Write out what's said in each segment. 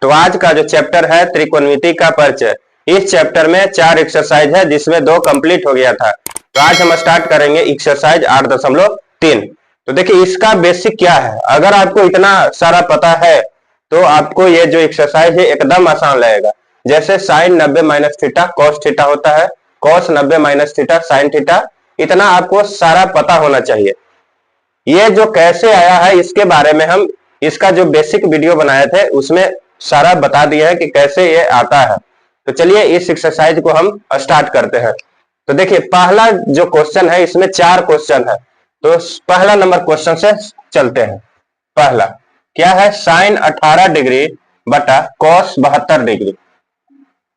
तो आज का जो चैप्टर है त्रिकोणमिति का परिचय, इस चैप्टर में 4 एक्सरसाइज है जिसमें 2 कंप्लीट हो गया था। तो आज हम स्टार्ट करेंगे एक्सरसाइज 8.3। तो देखिए इसका बेसिक क्या है, अगर आपको इतना सारा पता है तो आपको ये जो एक्सरसाइज है एकदम आसान लगेगा। जैसे sine 90 minus theta cos theta होता है, cos 90 minus theta sine theta, इतना आपको सारा पता होना चाहिए। ये जो कैसे आया है इसके बारे में हम इसका जो बेसिक वीडियो बनाए थे उसमें सारा बता दिया है कि कैसे ये आता है। तो चलिए इस एक्सरसाइज को हम स्टार्ट करते हैं। तो देखिए पहला जो क्वेश्चन है, इसमें 4 क्वेश्चन है। तो पहला नंबर क्वेश्चन से चलते हैं। पहला क्या है, साइन 18 डिग्री बटा कॉस 72 डिग्री।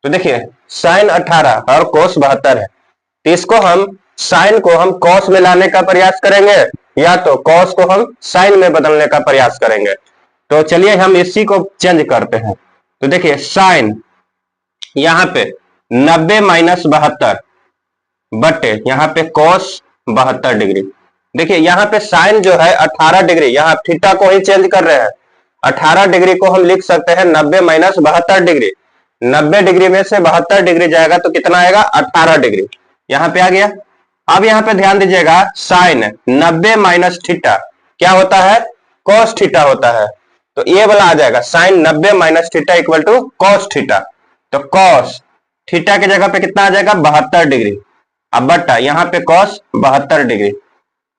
तो देखिए साइन 18 और कोस 72 है, तो इसको हम साइन को हम कॉस में लाने का प्रयास करेंगे या तो कॉस को हम साइन में बदलने का प्रयास करेंगे। तो चलिए हम इसी को चेंज करते हैं। तो देखिए साइन यहां पे 90 माइनस 72 बटे यहां पे कॉस 72 डिग्री। देखिए यहां पे साइन जो है 18 डिग्री, यहां थीटा को ही चेंज कर रहे हैं। 18 डिग्री को हम लिख सकते हैं 90 माइनस 72 डिग्री। 90 डिग्री में से 72 डिग्री जाएगा तो कितना आएगा, 18 डिग्री। यहां पे आ गया। अब यहां पे ध्यान दीजिएगा, साइन 90 माइनस थीटा क्या होता है, कॉस थीटा होता है। तो ये वाला आ जाएगा sine 90 minus theta equal to cos theta. तो कॉस थीटा की जगह पे कितना आ जाएगा, 72 डिग्री। अब बट्टा यहां पे कॉस 72 डिग्री,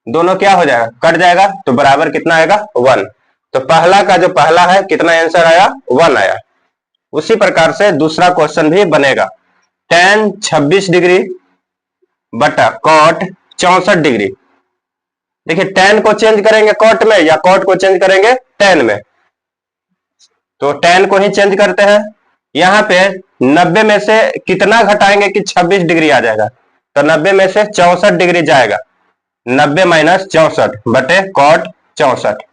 दोनों क्या हो जाएगा, कट जाएगा, तो बराबर कितना आएगा, 1। तो पहला का जो पहला है कितना आंसर आया, 1 आया। उसी प्रकार से दूसरा क्वेश्चन भी बनेगा, tan 26 डिग्री बटा कॉट 64 डिग्री। देखिए tan को चेंज करेंगे कॉट में या कॉट को चेंज करेंगे tan में, तो tan को ही चेंज करते हैं। यहां पे 90 में से कितना घटाएंगे कि 26 डिग्री आ जाएगा, तो 90 में से 64 डिग्री जाएगा, 90 माइनस 64 बटे कॉट 64।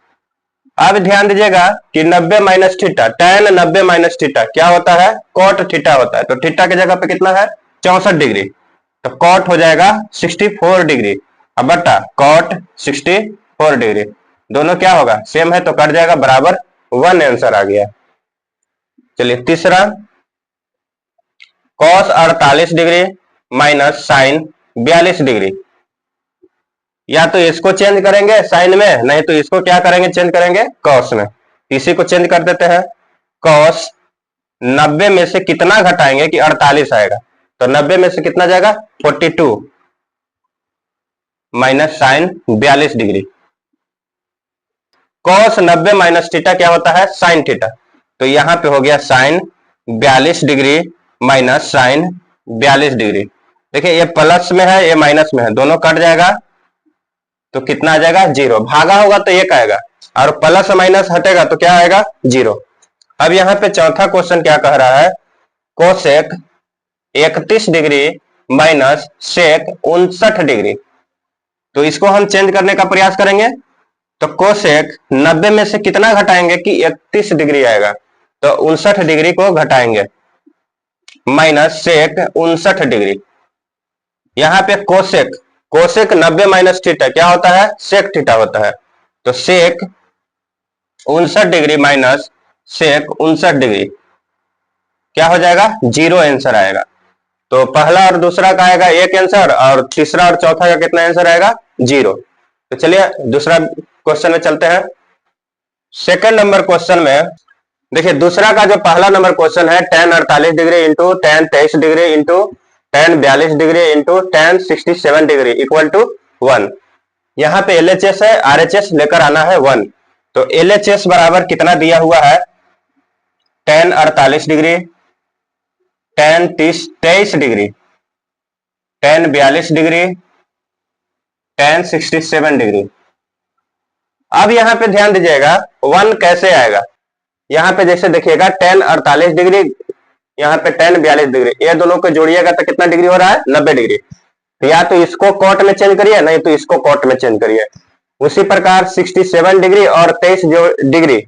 अब ध्यान दीजिएगा कि 90 minus theta, tan 90 minus theta क्या होता है, कॉट थीटा होता है। तो थीटा की जगह पे कितना है, 64 डिग्री, तो कॉट हो जाएगा 64 डिग्री। अब बटा कॉट 64 डिग्री, दोनों क्या होगा, सेम है, तो कट जाएगा, बराबर 1 आंसर आ गया। चलिए तीसरा, cos 48 degree minus sine 42 degree. या तो इसको चेंज करेंगे साइन में, नहीं तो इसको क्या करेंगे, चेंज करेंगे कॉस में। इसी को चेंज कर देते हैं। कॉस 90 में से कितना घटाएंगे कि 48 आएगा, तो 90 में से कितना जाएगा, 42 minus sine 42 degree. Cos 90 minus theta क्या होता है, साइन थीटा। तो यहां पे हो गया sine 42 degree minus sine 42 degree. देखिए ये प्लस में है, ये माइनस में है, दोनों कट जाएगा, तो कितना आ जाएगा, 0। भागा होगा तो 1 आएगा, और प्लस माइनस हटेगा तो क्या आएगा, 0। अब यहां पे चौथा क्वेश्चन क्या कह रहा है, cosec 31 degree minus sec 59 degree. तो इसको हम चेंज करने का प्रयास करेंगे। तो कोसेक 90 में से कितना घटाएंगे कि 31 डिग्री आएगा, तो 59 डिग्री को घटाएंगे, माइनस सेक 59 डिग्री। यहां पे कोसेक, कोसेक 90 माइनस थीटा क्या होता है, सेक थीटा होता है। तो सेक 59 डिग्री माइनस सेक 59 डिग्री क्या हो जाएगा, 0 आंसर आएगा। तो पहला और दूसरा का आएगा 1 आंसर, और तीसरा और चौथा का कितना आंसर आएगा, 0। तो चलिए दूसरा क्वेश्चन में चलते हैं। सेकंड नंबर क्वेश्चन में देखिए, दूसरा का जो पहला नंबर क्वेश्चन है, tan 48 degree into tan 23 degree into tan 42 degree into tan 67 degree equal to 1। यहां पे LHS है, RHS लेकर आना है 1। तो LHS बराबर कितना दिया हुआ है, tan 48 degree, tan 23 degree, tan 42 degree, tan 67 degree. अब यहां पे ध्यान दीजिएगा 1 कैसे आएगा। यहां पे जैसे देखिएगा tan 48 डिग्री, यहाँ पे tan 42 डिग्री, ये दोनों को जोड़िएगा तो कितना डिग्री हो रहा है, 90 डिग्री। तो या तो इसको कॉट में चेंज करिए, नहीं तो इसको कॉट में चेंज करिए। उसी प्रकार 67 डिग्री और 23 डिग्री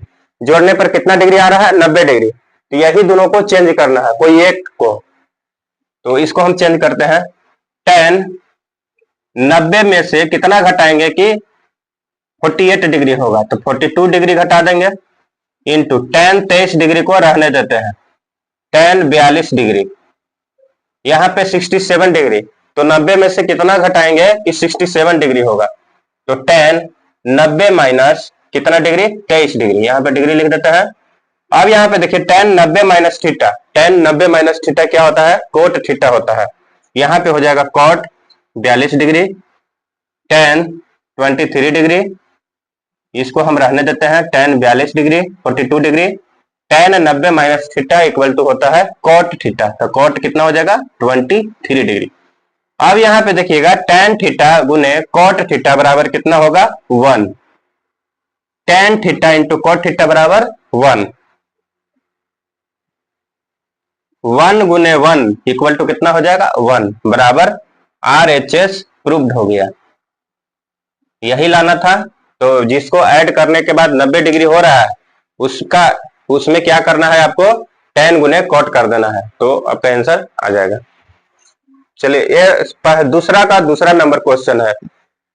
जोड़ने पर कितना डिग्री आ रहा है, 90 डिग्री। तो यही दोनों को चेंज करना है, कोई एक को। तो इसको हम चेंज करते हैं, tan 90 में से कितना घटाएंगे कि 48 डिग्री होगा, तो 42 डिग्री घटा देंगे, इंटू टेन 23 डिग्री को रहने देते हैं, टेन 42 डिग्री, यहाँ पे 67 डिग्री, तो 90 में से कितना घटाएंगे कि 67 डिग्री होगा, तो टेन 90 माइनस कितना डिग्री 23 डिग्री, यहाँ पे डिग्री लिख देते हैं। अब यहाँ पे देखिए ten 90 minus theta, ten 90 minus theta क्या होता है, कोट थीटा होता है, यहाँ पे हो जाएगा कॉट 42 डिग्री, टेन 23 डिग्री, इसको हम रहने देते हैं, tan 42 degree 42 degree, tan 90 minus theta equal to होता है कॉट थीटा, तो कॉट कितना हो जाएगा 23 डिग्री। अब यहाँ पे देखिएगा टेन थीटा गुने कॉट थीटा बराबर कितना होगा 1, tan theta into cot theta बराबर 1, 1 गुने 1 इक्वल टू कितना हो जाएगा 1 बराबर RHS प्रूव्ड हो गया, यही लाना था। तो जिसको ऐड करने के बाद 90 डिग्री हो रहा है उसमें क्या करना है आपको 10 गुने कॉट कर देना है, तो आपका आंसर आ जाएगा। चलिए ये दूसरा नंबर क्वेश्चन है।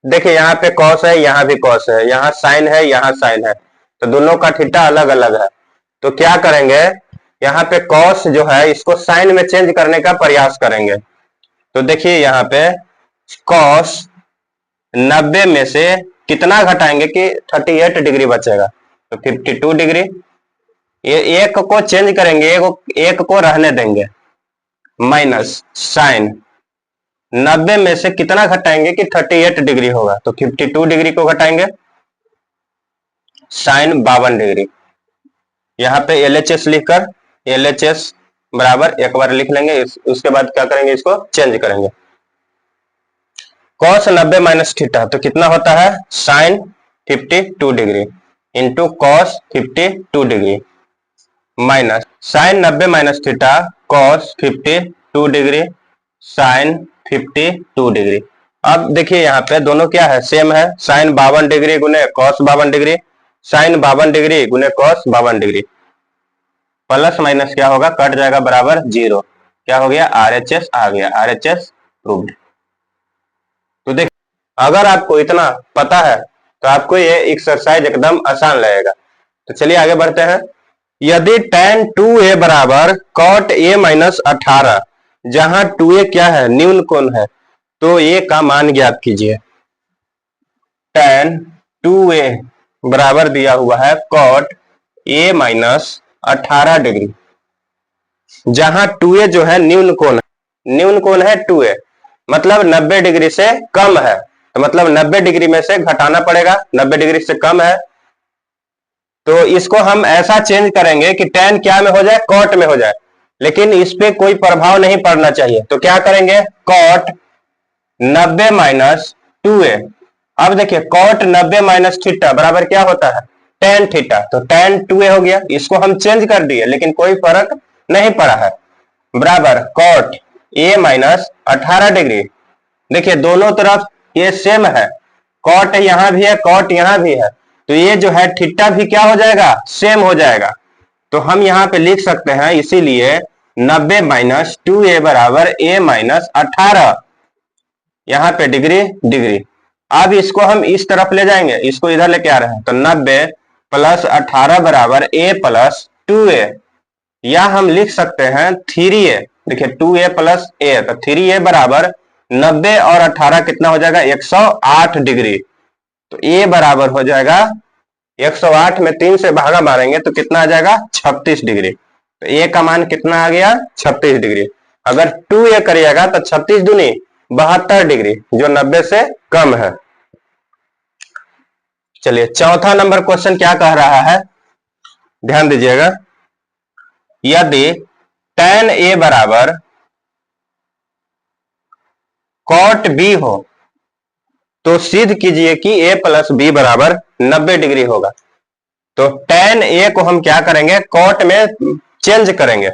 देखिए यहाँ पे कॉस है, यहाँ भी कॉस है, यहाँ साइन है, यहाँ साइन है, तो दोनों का थीटा अलग अलग है। तो क्या करेंगे, यहाँ पे कॉस जो है इसको साइन में चेंज करने का प्रयास करेंगे। तो देखिए यहाँ पे कॉस 90 में से कितना घटाएंगे कि 38 डिग्री बचेगा, तो 52 डिग्री, ये एक को चेंज करेंगे, एक को रहने देंगे, माइनस साइन 90 में से कितना घटाएंगे कि 38 डिग्री होगा, तो 52 डिग्री को घटाएंगे, साइन 52 डिग्री, यहाँ पे LHS लिखकर LHS बराबर एक बार लिख लेंगे, उसके बाद क्या करेंगे इसको चेंज करेंगे। कॉस 90 माइनस थीटा तो कितना होता है sine 52 degree into cos 52 degree minus sine 90 minus theta cos 52 degree sine 52 degree. अब देखिए यहाँ पे दोनों क्या है सेम है, साइन 52 डिग्री गुने कॉस 52 डिग्री, साइन 52 डिग्री गुने कॉस 52 डिग्री, प्लस माइनस क्या होगा कट जाएगा बराबर 0, क्या हो गया RHS आ गया, RHS प्रूव्ड। तो देख अगर आपको इतना पता है तो आपको ये एक्सरसाइज एकदम आसान लगेगा। तो चलिए आगे बढ़ते हैं। यदि tan 2a बराबर cot a माइनस 18, जहां 2a क्या है न्यून कोण है, तो a का मान ज्ञात कीजिए। tan 2a बराबर दिया हुआ है cot a माइनस 18 डिग्री, जहां 2a जो है न्यून कोण है 2a, मतलब 90 डिग्री से कम है, तो मतलब 90 डिग्री में से घटाना पड़ेगा, 90 डिग्री से कम है, तो इसको हम ऐसा चेंज करेंगे कि tan क्या में हो जाए कॉट में हो जाए, लेकिन इस पे कोई प्रभाव नहीं पड़ना चाहिए। तो क्या करेंगे कॉट 90 माइनस 2a, अब देखिए कॉट 90 माइनस थीटा बराबर क्या होता है tan थीटा, तो tan 2a हो गया, इसको हम चेंज कर दिए लेकिन कोई फर्क नहीं पड़ा है, बराबर कॉट a माइनस 18 डिग्री। देखिए दोनों तरफ ये सेम है, कॉट यहां भी है कॉट यहां भी है, तो ये जो है थीटा भी क्या हो जाएगा सेम हो जाएगा, तो हम यहाँ पे लिख सकते हैं इसीलिए 90 माइनस 2a बराबर a माइनस 18, यहाँ पे डिग्री डिग्री। अब इसको हम इस तरफ ले जाएंगे, इसको इधर लेके आ रहे हैं, तो 90 प्लस 18 बराबर a प्लस 2a, या हम लिख सकते हैं 3a, देखिए 2a प्लस a, तो 3a बराबर 90 और 18 कितना हो जाएगा 108 डिग्री, तो a बराबर हो जाएगा 108 में 3 से भागा मारेंगे तो कितना आ जाएगा 36 डिग्री, तो a का मान कितना आ गया 36 डिग्री। अगर 2a करिएगा तो 36 दूनी 72 डिग्री, जो 90 से कम है। चलिए चौथा नंबर क्वेश्चन क्या कह रहा है, ध्यान दीजिएगा। यदि tan a बराबर cot b हो तो सिद्ध कीजिए कि a प्लस b बराबर 90 डिग्री होगा। तो tan a को हम क्या करेंगे cot में चेंज करेंगे,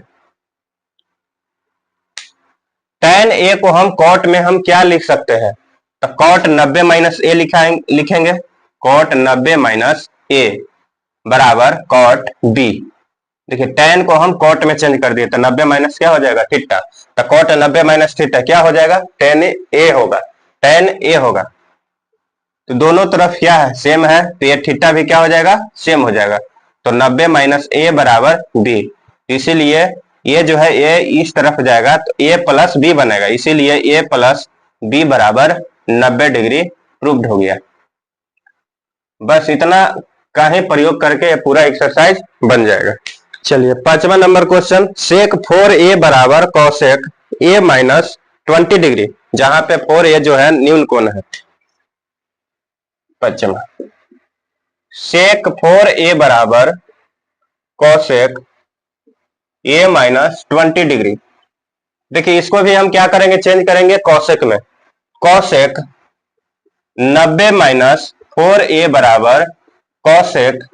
tan a को हम cot में हम क्या लिख सकते हैं, तो cot 90 माइनस a लिखेंगे, cot 90 माइनस a बराबर cot b। देखिए tan को हम cot में चेंज कर दिए तो 90 माइनस क्या हो जाएगा थीटा, तो cot 90 माइनस थीटा क्या हो जाएगा tan a होगा, tan a होगा। तो दोनों तरफ क्या है सेम है, तो ये थीटा भी क्या हो जाएगा सेम हो जाएगा। तो 90 माइनस ए बराबर बी, इसीलिए ये जो है ए इस तरफ जाएगा तो ए प्लस बी बनेगा, इसीलिए ए प्लस बी बराबर 90 डिग्री प्रूव्ड हो गया। बस इतना का ही प्रयोग करके ये पूरा एक्सरसाइज बन जाएगा। चलिए 5वां नंबर क्वेश्चन, सेक 4a बराबर कॉसेक a माइनस 20 डिग्री, जहां पे 4a जो है न्यून कोण है। 5वां, सेक 4a बराबर कॉसेक a माइनस 20 डिग्री। देखिए इसको भी हम क्या करेंगे, चेंज करेंगे कॉसेक में। कॉसेक 90 माइनस 4a बराबर कॉसेक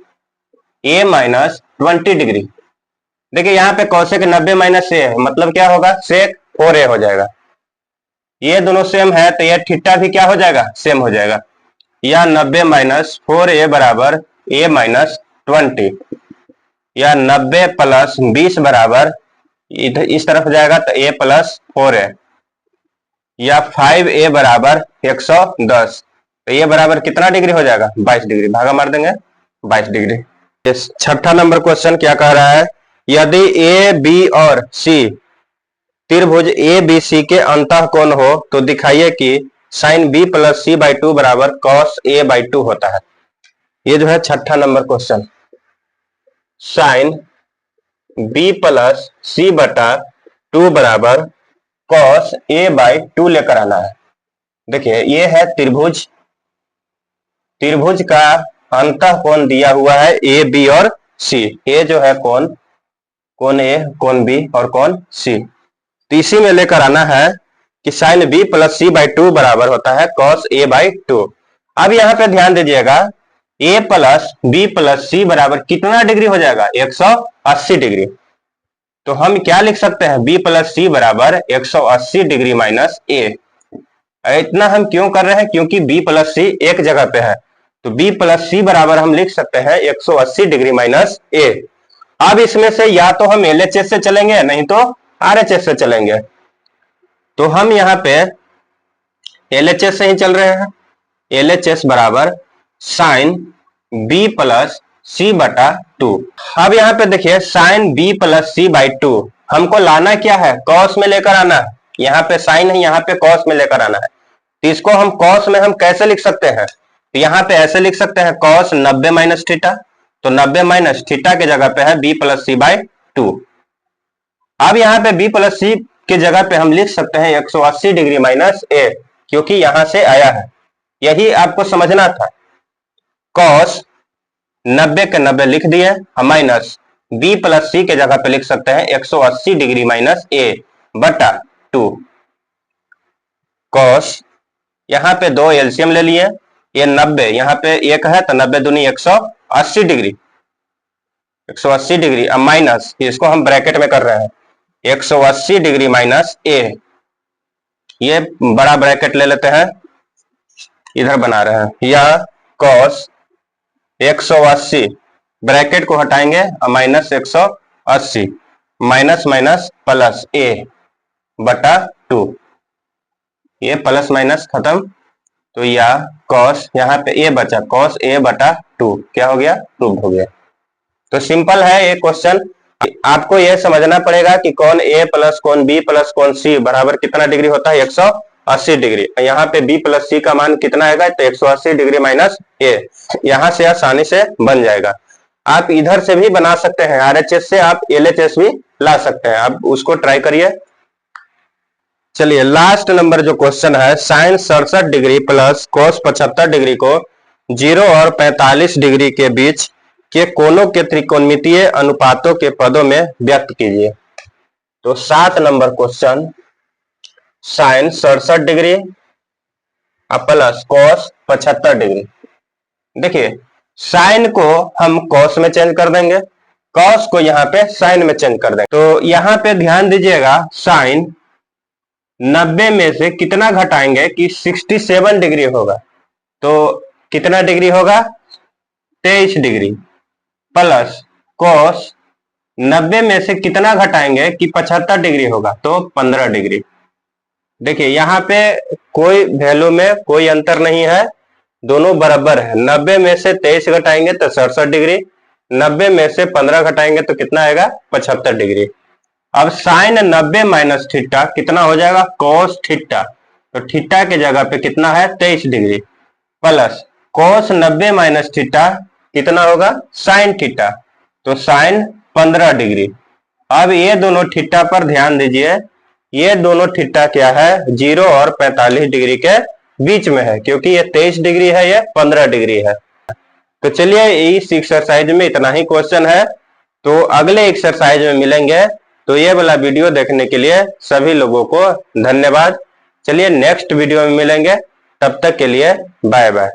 a माइनस 20 डिग्री। देखिए यहाँ पे कॉसेक 90 माइनस a है, मतलब क्या होगा, सेक 4a हो जाएगा। ये दोनों सेम है तो ये थीटा भी क्या हो जाएगा, सेम हो जाएगा। या 90 माइनस 4a बराबर a माइनस 20, या 90 प्लस 20 बराबर इधर इस तरफ जाएगा तो a प्लस 4a, या 5a बराबर 110, तो ये बराबर कितना डिग्री हो जाएगा, 22 डिग्री। भागा मार देंगे 22 डिग्री। इस 6वां नंबर क्वेश्चन क्या कह रहा है, यदि ए बी और सी त्रिभुज ए बी सी के अंतः कोण हो तो दिखाइए कि sine B plus C by 2 बराबर कॉस ए बाई 2 होता है। ये जो है 6वां number question, sine B plus C बटा 2 बराबर कॉस ए बाई 2 लेकर आना है। देखिए ये है त्रिभुज, त्रिभुज का अंतः कोण दिया हुआ है ए बी और सी। ए जो है कोण, कोण ए, कोण बी और कोण सी, तो इसी में लेकर आना है कि sine B plus C by 2 बराबर होता है कॉस ए बाई 2। अब यहां पे ध्यान दीजिएगा, ए प्लस बी प्लस सी बराबर कितना डिग्री हो जाएगा, 180 डिग्री। तो हम क्या लिख सकते हैं, बी प्लस सी बराबर 180 डिग्री माइनस ए। इतना हम क्यों कर रहे हैं, क्योंकि बी प्लस सी एक जगह पे है, तो बी प्लस सी बराबर हम लिख सकते हैं 180 डिग्री माइनस ए। अब इसमें से या तो हम एलएचएस से चलेंगे, नहीं तो आरएचएस से चलेंगे। तो हम यहाँ पे एलएचएस से ही चल रहे हैं। एलएचएस बराबर साइन बी प्लस सी बटा 2। अब यहाँ पे देखिए sine B plus C by 2 हमको लाना क्या है, कॉस में लेकर आना है। यहाँ पे साइन है, यहाँ पे कॉस में लेकर आना है। तो इसको हम कॉस में हम कैसे लिख सकते हैं, तो यहाँ पे ऐसे लिख सकते हैं कॉस 90 माइनस थीटा, तो 90 माइनस थीटा के जगह पे है बी प्लस सी बाई 2। अब यहाँ पे बी प्लस सी के जगह पे हम लिख सकते हैं 180 डिग्री माइनस ए, क्योंकि यहां से आया है, यही आपको समझना था। कॉस 90 के 90 लिख दिए, माइनस बी प्लस सी के जगह पे लिख सकते हैं 180 डिग्री माइनस ए बटा 2। कॉस यहाँ पे 2 एलसीएम ले लिए, ये 90 यहाँ पे 1 है तो 90 दूनी 180 डिग्री, 180 डिग्री। अब माइनस, इसको हम ब्रैकेट में कर रहे हैं, 180 डिग्री माइनस ए, ये बड़ा ब्रैकेट ले लेते हैं, इधर बना रहे हैं, या कॉस 180 ब्रैकेट को हटाएंगे माइनस 180, माइनस माइनस प्लस ए बटा 2, ये प्लस माइनस खत्म, तो या कॉस यहाँ पे ए बचा, कॉस ए बटा 2 क्या हो गया, प्रूव हो गया। तो सिंपल है ये क्वेश्चन। आपको यह समझना पड़ेगा कि कौन ए प्लस कौन बी प्लस कौन सी बराबर कितना डिग्री होता है, 180 डिग्री। यहाँ पे बी प्लस सी का मान कितना आएगा, तो 180 डिग्री माइनस ए। यहां से आसानी से बन जाएगा। आप इधर से भी बना सकते हैं, आरएचएस से आप एलएचएस भी ला सकते हैं, आप उसको ट्राई करिए। चलिए लास्ट नंबर जो क्वेश्चन है, sine 67 degree plus cos 75 degree को 0 और 45 डिग्री के बीच के कोणों के त्रिकोणमितीय अनुपातों के पदों में व्यक्त कीजिए। तो 7 number question, sine 67 degree plus cos 75 degree. देखिए साइन को हम कॉस में चेंज कर देंगे, कॉस को यहाँ पे साइन में चेंज कर देंगे। तो यहाँ पे ध्यान दीजिएगा, साइन 90 में से कितना घटाएंगे कि 67 डिग्री होगा, तो कितना डिग्री होगा, 23 डिग्री, प्लस कोस 90 में से कितना घटाएंगे कि 75 डिग्री होगा, तो 15 डिग्री। देखिए यहाँ पे कोई वैल्यू में कोई अंतर नहीं है, दोनों बराबर है। 90 में से 23 घटाएंगे तो 67 डिग्री, 90 में से 15 घटाएंगे तो कितना आएगा 75 डिग्री। अब साइन 90 माइनस थीटा कितना हो जाएगा कोस थीटा, तो थीटा के जगह पे कितना है 23 डिग्री, प्लस कोस 90 माइनस थीटा कितना होगा साइन थीटा, तो साइन 15 डिग्री। अब ये दोनों थीटा पर ध्यान दीजिए, ये दोनों थीटा क्या है 0 और 45 डिग्री के बीच में है, क्योंकि ये 23 डिग्री है, ये 15 डिग्री है। तो चलिए इस एक्सरसाइज में इतना ही क्वेश्चन है, तो अगले एक्सरसाइज में मिलेंगे। तो ये वाला वीडियो देखने के लिए सभी लोगों को धन्यवाद। चलिए नेक्स्ट वीडियो में मिलेंगे, तब तक के लिए बाय बाय।